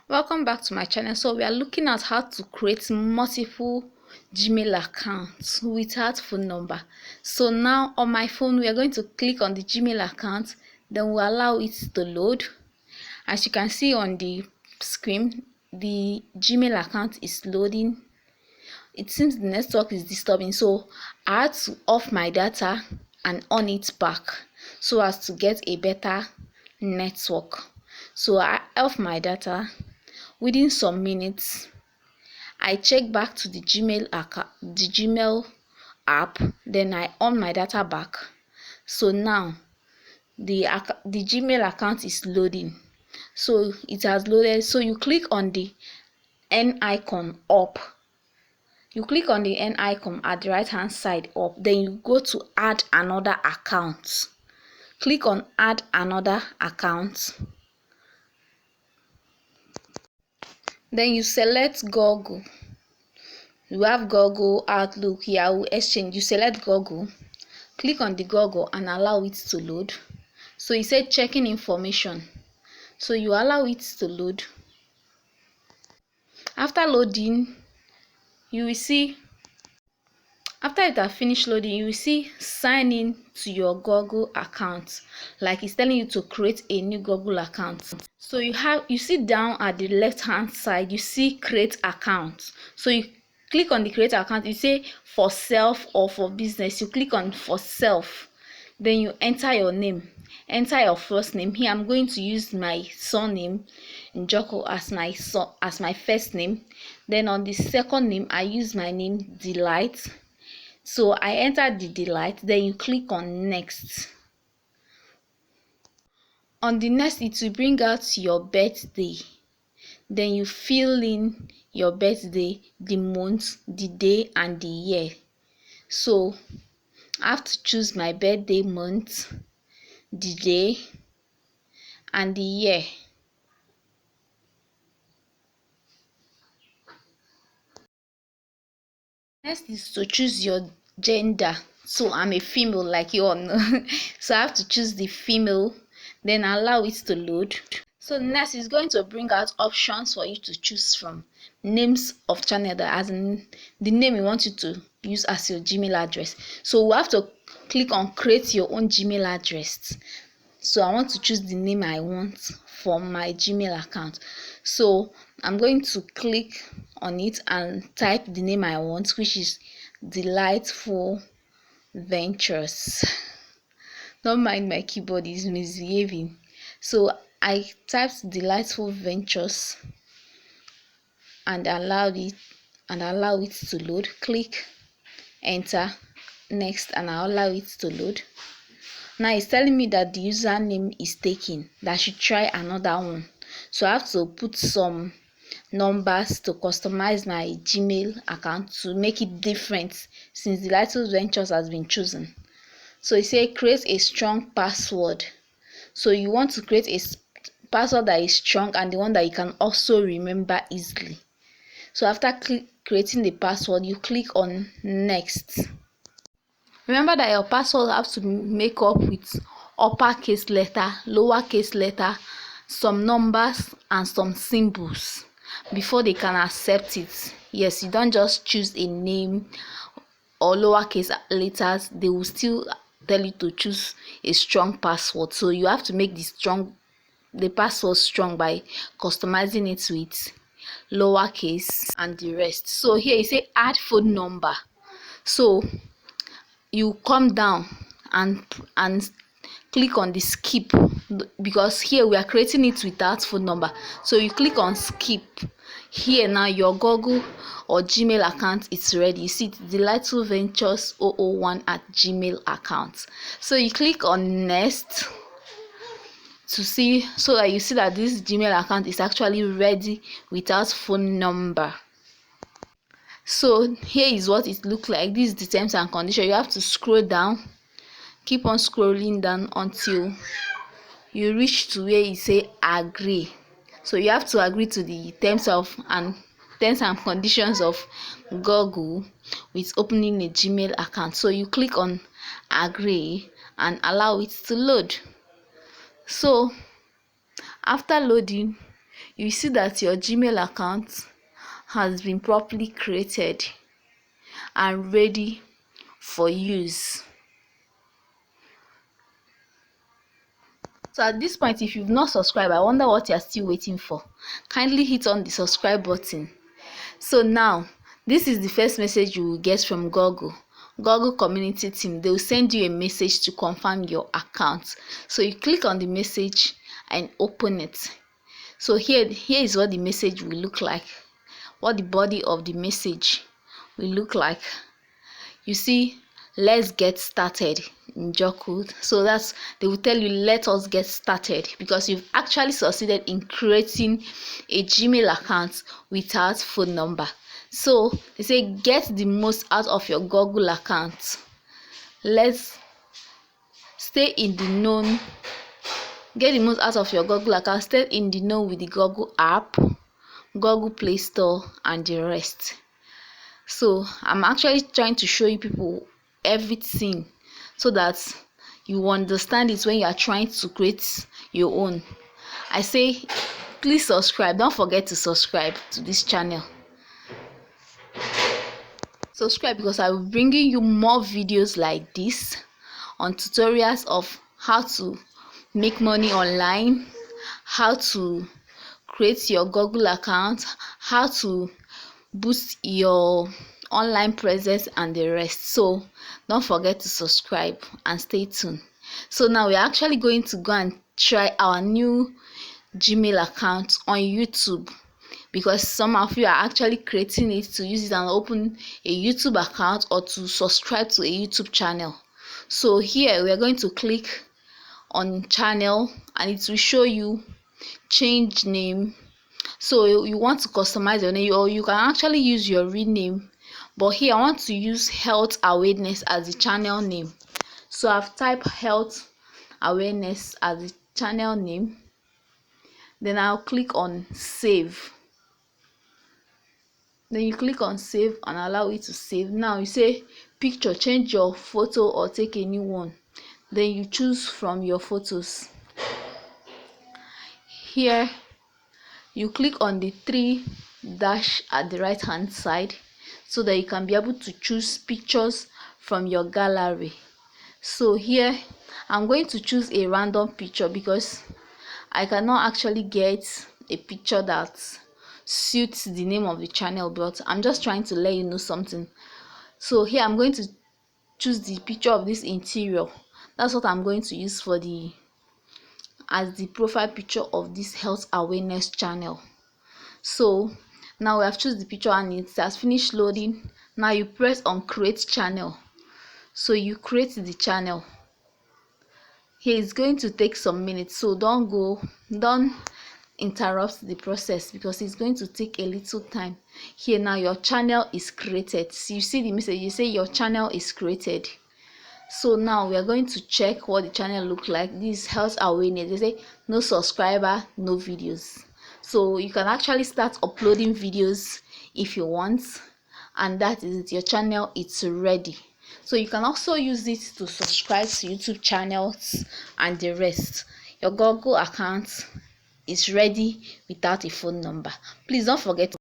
Welcome back to my channel. So we are looking at how to create multiple Gmail accounts without phone number. So now on my phone we are going to click on the Gmail account, then we'll allow it to load. As you can see on the screen, the Gmail account is loading. It seems the network is disturbing, so I had to off my data and on it back so as to get a better network. So I off my data. Within some minutes, I check back to the Gmail app, then I on my data back. So now the Gmail account is loading. So it has loaded. So you click on the N icon up. You click on the N icon at the right hand side up. Then you go to add another account. Click on add another account. Then you select Google. You have Google, Outlook, Yahoo, Exchange. You select Google. Click on the Google and allow it to load. So it said checking information. So you allow it to load. After loading, you will see, after it has finished loading, you will see sign in to your Google account. Like it's telling you to create a new Google account. So you see down at the left hand side, you see create account. So you click on the create account. You say for self or for business. You click on for self. Then you enter your name. Enter your first name. Here I'm going to use my surname Njoko as my first name. Then on the second name I use my name Delight. So I enter the Delight. Then you click on next. On the next, it will bring out your birthday. Then you fill in your birthday, the month, the day and the year. So I have to choose my birthday month, the day and the year. Next is to choose your gender. So I'm a female, like you all know. So I have to choose the female, then allow it to load. So next is going to bring out options for you to choose from. Names of channel, that as in the name you want you to use as your Gmail address. So we have to click on create your own Gmail address. So I want to choose the name I want for my Gmail account. So I'm going to click on it and type the name I want, which is Delightful Ventures. Don't mind my keyboard is misbehaving. So I typed Delightful Ventures and allow it to load. Click enter, next, and I allow it to load. Now it's telling me that the username is taken, that I should try another one. So I have to put some numbers to customize my Gmail account to make it different since the Delightful Ventures has been chosen. So it says create a strong password. So you want to create a password that is strong and the one that you can also remember easily. So after creating the password, you click on next. Remember that your password has to make up with uppercase letter, lowercase letter, some numbers and some symbols before they can accept it. Yes, you don't just choose a name or lowercase letters. They will still tell you to choose a strong password. So you have to make the password strong by customizing it with lowercase and the rest. So here you say add phone number. So you come down and click on the skip, because here we are creating it without phone number. So you click on skip. Here now your Google or Gmail account is ready. You see Delightful Ventures 001 at Gmail account. So you click on next to see, so that you see that this Gmail account is actually ready without phone number. So here is what it looks like. This is the terms and conditions. You have to scroll down, keep on scrolling down until you reach to where you say agree. So you have to agree to the terms and conditions of Google with opening a Gmail account. So you click on agree and allow it to load. So after loading, you see that your Gmail account has been properly created and ready for use. So at this point, if you've not subscribed, I wonder what you're still waiting for. Kindly hit on the subscribe button. So now, this is the first message you will get from Google community team. They will send you a message to confirm your account. So you click on the message and open it. So here is what the message will look like, what the body of the message will look like. You see, let's get started in Jokul. So they will tell you, let us get started, because you've actually succeeded in creating a Gmail account without phone number. So they say, get the most out of your Google account. Let's stay in the known. Get the most out of your Google account. Stay in the know with the Google app, Google Play Store, and the rest. So I'm actually trying to show you people everything so that you understand it when you are trying to create your own. I say, please subscribe. Don't forget to subscribe to this channel. Subscribe, because I will be bringing you more videos like this on tutorials of how to make money online, how to create your Google account, how to boost your online presence, and the rest. So don't forget to subscribe and stay tuned. So now we're actually going to go and try our new Gmail account on YouTube, because some of you are actually creating it to use it and open a YouTube account or to subscribe to a YouTube channel. So here we are going to click on channel, and it will show you change name. So you want to customize your name, or you can actually use your real name, but here I want to use health awareness as the channel name. So I've typed health awareness as the channel name. Then I'll click on save. Then you click on save and allow it to save. Now you say picture, change your photo or take a new one. Then you choose from your photos. Here you click on the three dash at the right hand side so that you can be able to choose pictures from your gallery. So here I'm going to choose a random picture because I cannot actually get a picture that suits the name of the channel, but I'm just trying to let you know something. So here I'm going to choose the picture of this interior. That's what I'm going to use for as the profile picture of this health awareness channel. So now we have chosen the picture and it has finished loading. Now you press on create channel. So you create the channel. Here it's going to take some minutes, so don't interrupt the process because it's going to take a little time. Here now your channel is created. So you see the message, you say your channel is created. So now we are going to check what the channel look like. This is health awareness. They say no subscriber, no videos. So you can actually start uploading videos if you want, and that is it. Your channel is ready. So you can also use it to subscribe to YouTube channels and the rest. Your Google account is ready without a phone number. Please don't forget to